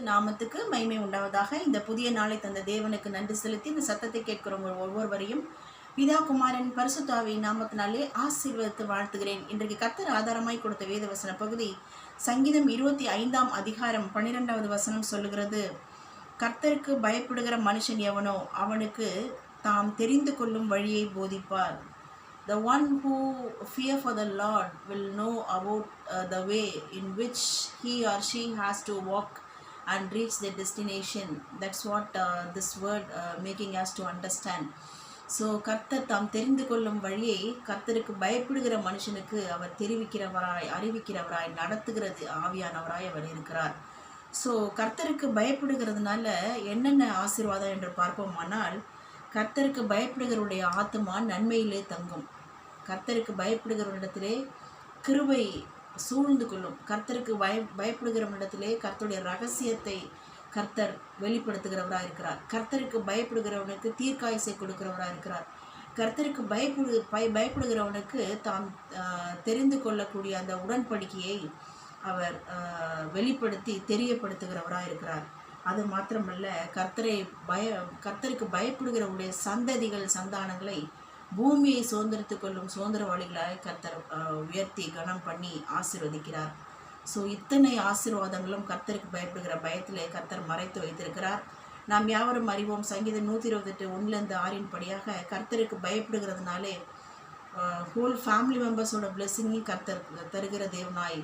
நாமத்துக்கு மகிமை உண்டாவதாக. இந்த புதிய நாளை தந்த தேவனுக்கு நன்றி செலுத்தி இந்த சத்தத்தை கேட்கிறவங்க ஒவ்வொருவரையும் பிதா குமாரன் பரிசுத்தாவின் நாமத்தினாலே ஆசீர்வதித்து வாழ்த்துகிறேன். இன்றைக்கு கர்த்தர் ஆதாரமாய் கொடுத்த வேத வசன பகுதி சங்கீதம் 25 அதிகாரம் 12வது வசனம் சொல்லுகிறது, கர்த்தருக்கு பயப்படுகிற மனுஷன் எவனோ அவனுக்கு தாம் தெரிந்து கொள்ளும் வழியை போதிப்பார். The one who fear for the Lord will know about the way in which he or she has to walk and reach their destination. That's what this word making us to understand. So கர்த்தர் தாம் தெரிந்து கொள்ளும் வழியை கர்த்தருக்கு பயப்படுகிற மனுஷனுக்கு அவர் தெரிவிக்கிறவராய், அறிவிக்கிறவராய், நடத்துகிறது ஆவியானவராய் அவர் இருக்கிறார். ஸோ கர்த்தருக்கு பயப்படுகிறதுனால என்னென்ன ஆசீர்வாதம் என்று பார்ப்போமானால், கர்த்தருக்கு பயப்படுகிறவருடைய ஆத்மா நன்மையிலே தங்கும். கர்த்தருக்கு பயப்படுகிறவரிடத்திலே கிருபை சூழ்ந்து கொள்ளும். கர்த்தருக்கு பயப்படுகிறவனிடத்திலே கர்த்தருடைய ரகசியத்தை கர்த்தர் வெளிப்படுத்துகிறவராக இருக்கிறார். கர்த்தருக்கு பயப்படுகிறவனுக்கு தீர்க்காயசை கொடுக்கிறவராக இருக்கிறார். கர்த்தருக்கு பயப்படுகிறவனுக்கு தாம் தெரிந்து கொள்ளக்கூடிய அந்த உடன்படிக்கையை அவர் வெளிப்படுத்தி தெரியப்படுத்துகிறவராக இருக்கிறார். அது மாத்திரமல்ல, கர்த்தருக்கு பயப்படுகிறவருடைய சந்தானங்களை பூமியை சுதந்திரத்து கொள்ளும் சுதந்திரவாளிகளாக கர்த்தர் உயர்த்தி கனம் பண்ணி ஆசீர்வதிக்கிறார். ஸோ இத்தனை ஆசீர்வாதங்களும் கர்த்தருக்கு பயப்படுகிற பயத்திலே கர்த்தர் மறைத்து வைத்திருக்கிறார். நாம் யாவரும் அறிவோம், சங்கீதம் 128:1-6 படியாக கர்த்தருக்கு பயப்படுகிறதுனாலே ஹோல் ஃபேமிலி மெம்பர்ஸோட பிளெஸ்ஸிங்கையும் கர்த்தர் தருகிற தேவனாய்,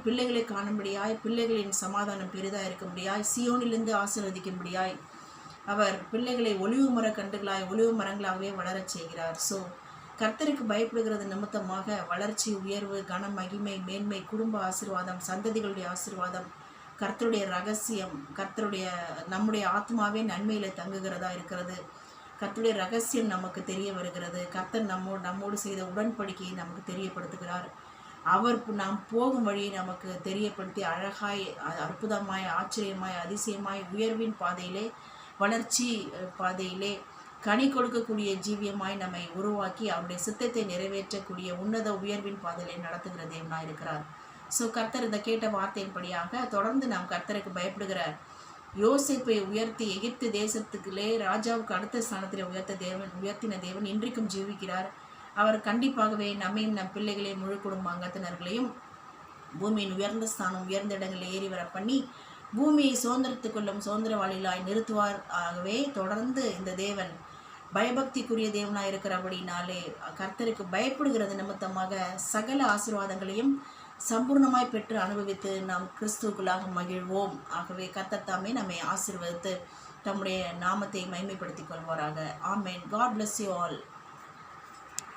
பிள்ளைகளை காணும்படியாய், பிள்ளைகளின் சமாதானம் பெரிதாக இருக்கும்படியாய், சியோனிலிருந்து ஆசீர்வதிக்கும்படியாய் அவர் பிள்ளைகளை ஒலிவு மரங்களாகவே வளரச் செய்கிறார். ஸோ கர்த்தருக்கு பயப்படுகிறது நிமித்தமாக வளர்ச்சி, உயர்வு, கன, மகிமை, மேன்மை, குடும்ப ஆசீர்வாதம், சந்ததிகளுடைய ஆசீர்வாதம், கர்த்தருடைய ரகசியம், நம்முடைய ஆத்மாவே நன்மையில் தங்குகிறதா இருக்கிறது. கர்த்தருடைய ரகசியம் நமக்கு தெரிய வருகிறது. கர்த்தர் நம்மோடு செய்த உடன்படிக்கையை நமக்கு தெரியப்படுத்துகிறார். அவர் நாம் போகும் வழியை நமக்கு தெரியப்படுத்தி அழகாய், அற்புதமாய், ஆச்சரியமாய், அதிசயமாய், உயர்வின் பாதையிலே, வளர்ச்சி பாதையிலே, கனி கொடுக்கக்கூடிய ஜீவியமாய் நம்மை உருவாக்கி அவருடைய சித்தத்தை நிறைவேற்றக்கூடிய உன்னத உயர்வின் பாதையிலே நடத்துகிற தேவனாய் இருக்கிறார். ஸோ கர்த்தர் இந்த கேட்ட வார்த்தையின்படியாக தொடர்ந்து நாம் கர்த்தருக்கு பயப்படுகிற யோசேப்பை உயர்த்தி எகிப்து தேசத்துக்குள்ளே ராஜாவுக்கு அடுத்த ஸ்தானத்தில் உயர்த்தின தேவன் இன்றைக்கும் ஜீவிக்கிறார். அவர் கண்டிப்பாகவே நம்மையும் நம் பிள்ளைகளையும் முழு குடும்ப அங்கத்தினர்களையும் பூமியின் உயர்ந்த ஸ்தானம், உயர்ந்த இடங்களில் ஏறி வர பண்ணி பூமியை சுதந்திரத்துக் கொள்ளும் சுதந்திரவாளிகளாய் நிறுத்துவார். ஆகவே தொடர்ந்து இந்த தேவன் பயபக்திக்குரிய தேவனாய் இருக்கிறபடினாலே கர்த்தருக்கு பயப்படுகிறது நிமித்தமாக சகல ஆசீர்வாதங்களையும் சம்பூர்ணமாய் பெற்று அனுபவித்து நாம் கிறிஸ்துவுக்குள்ளாக மகிழ்வோம். ஆகவே கர்த்தர் தாமே நம்மை ஆசீர்வதித்து தம்முடைய நாமத்தை மகிமைப்படுத்திக் கொள்வாராக. ஆமென். God bless you all.